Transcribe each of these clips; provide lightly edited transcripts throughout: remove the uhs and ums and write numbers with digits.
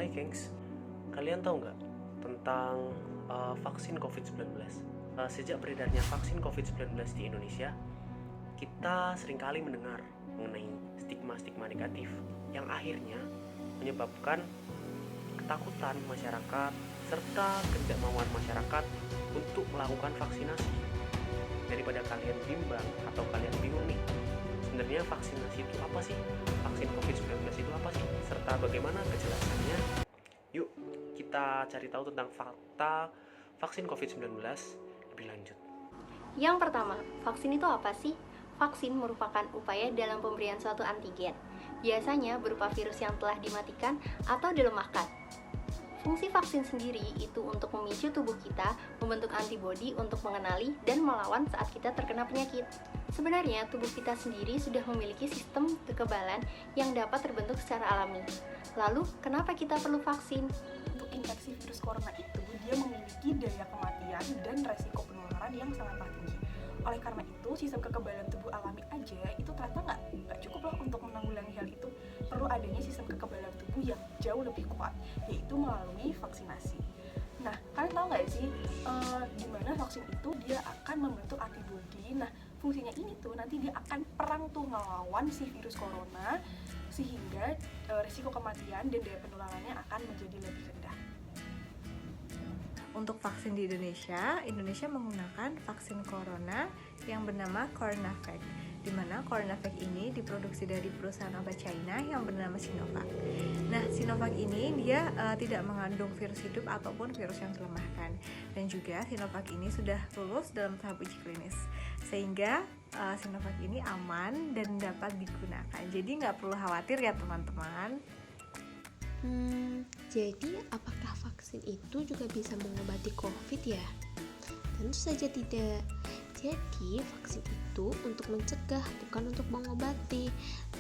Hai gengs, kalian tahu nggak tentang vaksin COVID-19? Sejak beredarnya vaksin COVID-19 di Indonesia, kita seringkali mendengar mengenai stigma-stigma negatif yang akhirnya menyebabkan ketakutan masyarakat serta ketidakmauan masyarakat untuk melakukan vaksinasi. Daripada kalian bimbang atau kalian bingung nih, sebenarnya vaksinasi itu apa sih? Vaksin COVID-19 itu apa sih? Serta bagaimana kejelasannya? Yuk, kita cari tahu tentang fakta vaksin COVID-19 lebih lanjut. Yang pertama, vaksin itu apa sih? Vaksin merupakan upaya dalam pemberian suatu antigen, biasanya berupa virus yang telah dimatikan atau dilemahkan. Fungsi vaksin sendiri itu untuk memicu tubuh kita membentuk antibodi untuk mengenali dan melawan saat kita terkena penyakit. Sebenarnya, tubuh kita sendiri sudah memiliki sistem kekebalan yang dapat terbentuk secara alami. Lalu, kenapa kita perlu vaksin? Untuk infeksi virus corona itu, dia memiliki daya kematian dan resiko penularan yang sangat tinggi. Oleh karena itu, sistem kekebalan tubuh alami aja itu ternyata nggak cukup loh untuk menanggulangi hal itu. Perlu adanya sistem kekebalan tubuh yang jauh lebih kuat, yaitu melalui vaksinasi. Nah, kalian tahu nggak sih di mana vaksin itu dia akan membentuk antibodi. Nah, fungsinya ini tuh nanti dia akan perang tuh ngelawan si virus corona, sehingga risiko kematian dan daya penularannya akan menjadi lebih rendah. Untuk vaksin di Indonesia menggunakan vaksin corona yang bernama CoronaVac, di mana CoronaVac ini diproduksi dari perusahaan obat China yang bernama Sinovac. Nah, Sinovac ini dia tidak mengandung virus hidup ataupun virus yang dilemahkan, dan juga Sinovac ini sudah lulus dalam tahap uji klinis, sehingga Sinovac ini aman dan dapat digunakan. Jadi nggak perlu khawatir ya teman-teman. Jadi apakah vaksin itu juga bisa mengobati COVID ya? Tentu saja tidak. Jadi vaksin itu untuk mencegah, bukan untuk mengobati.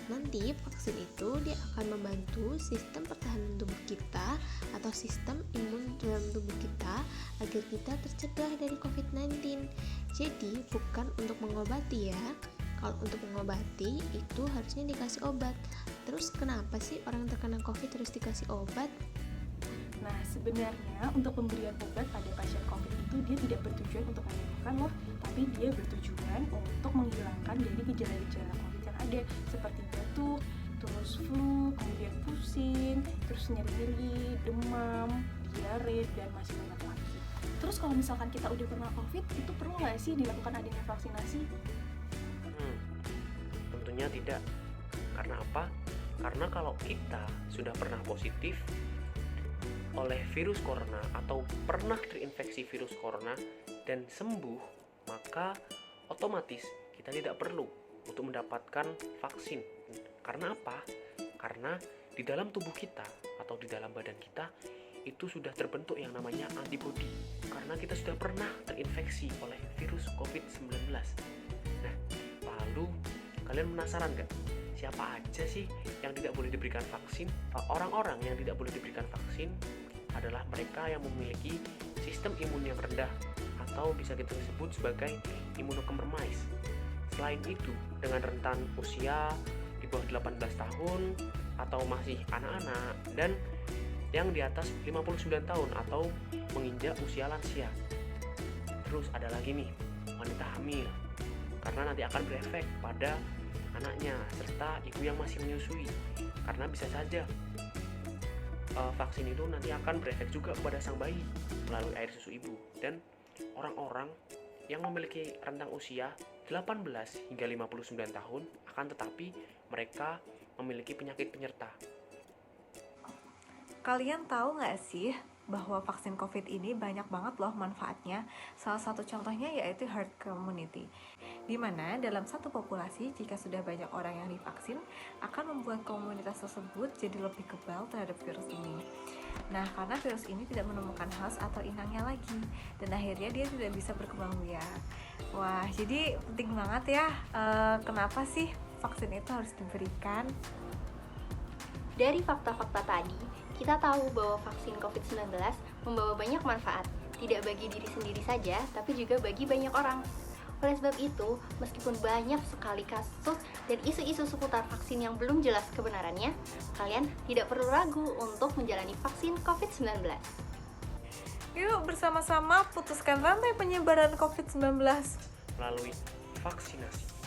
Nanti vaksin itu dia akan membantu sistem pertahanan tubuh kita atau sistem imun dalam tubuh kita agar kita tercegah dari COVID-19. Jadi bukan untuk mengobati ya. Kalau untuk mengobati itu harusnya dikasih obat. Terus kenapa sih orang terkena COVID terus dikasih obat? Nah, sebenarnya untuk pemberian obat pada pasien COVID itu dia tidak bertujuan untuk menyembuhkan loh, tapi dia bertujuan untuk menghilangkan dari gejala-gejala COVID yang ada seperti batuk, terus flu, kemudian pusing, terus nyeri-nyeri, demam, diare, dan masih banyak lagi. Terus kalau misalkan kita udah kena COVID, itu perlu nggak sih dilakukan adanya vaksinasi? Tentunya tidak. Karena apa? Karena kalau kita sudah pernah positif oleh virus corona atau pernah terinfeksi virus corona dan sembuh, maka otomatis kita tidak perlu untuk mendapatkan vaksin. Karena apa? Karena di dalam tubuh kita atau di dalam badan kita itu sudah terbentuk yang namanya antibodi, karena kita sudah pernah terinfeksi oleh virus COVID-19. Nah, lalu kalian penasaran gak? Siapa aja sih yang tidak boleh diberikan vaksin? Orang-orang yang tidak boleh diberikan vaksin adalah mereka yang memiliki sistem imun yang rendah atau bisa kita sebut sebagai immunocompromised. Selain itu, dengan rentan usia di bawah 18 tahun atau masih anak-anak dan yang di atas 59 tahun atau menginjak usia lansia. Terus ada lagi nih, wanita hamil, karena nanti akan berefek pada anaknya serta ibu yang masih menyusui, karena bisa saja vaksin itu nanti akan berefek juga kepada sang bayi melalui air susu ibu, dan orang-orang yang memiliki rentang usia 18 hingga 59 tahun akan tetapi mereka memiliki penyakit penyerta. Kalian tahu nggak sih bahwa vaksin COVID ini banyak banget loh manfaatnya. Salah satu contohnya yaitu herd immunity, di mana dalam satu populasi jika sudah banyak orang yang divaksin akan membuat komunitas tersebut jadi lebih kebal terhadap virus ini. Nah, karena virus ini tidak menemukan host atau inangnya lagi, dan akhirnya dia tidak bisa berkembang biak. Wah, jadi penting banget ya. Kenapa sih vaksin itu harus diberikan? Dari fakta-fakta tadi, kita tahu bahwa vaksin COVID-19 membawa banyak manfaat, tidak bagi diri sendiri saja, tapi juga bagi banyak orang. Oleh sebab itu, meskipun banyak sekali kasus dan isu-isu seputar vaksin yang belum jelas kebenarannya, kalian tidak perlu ragu untuk menjalani vaksin COVID-19. Yuk bersama-sama putuskan rantai penyebaran COVID-19 melalui vaksinasi.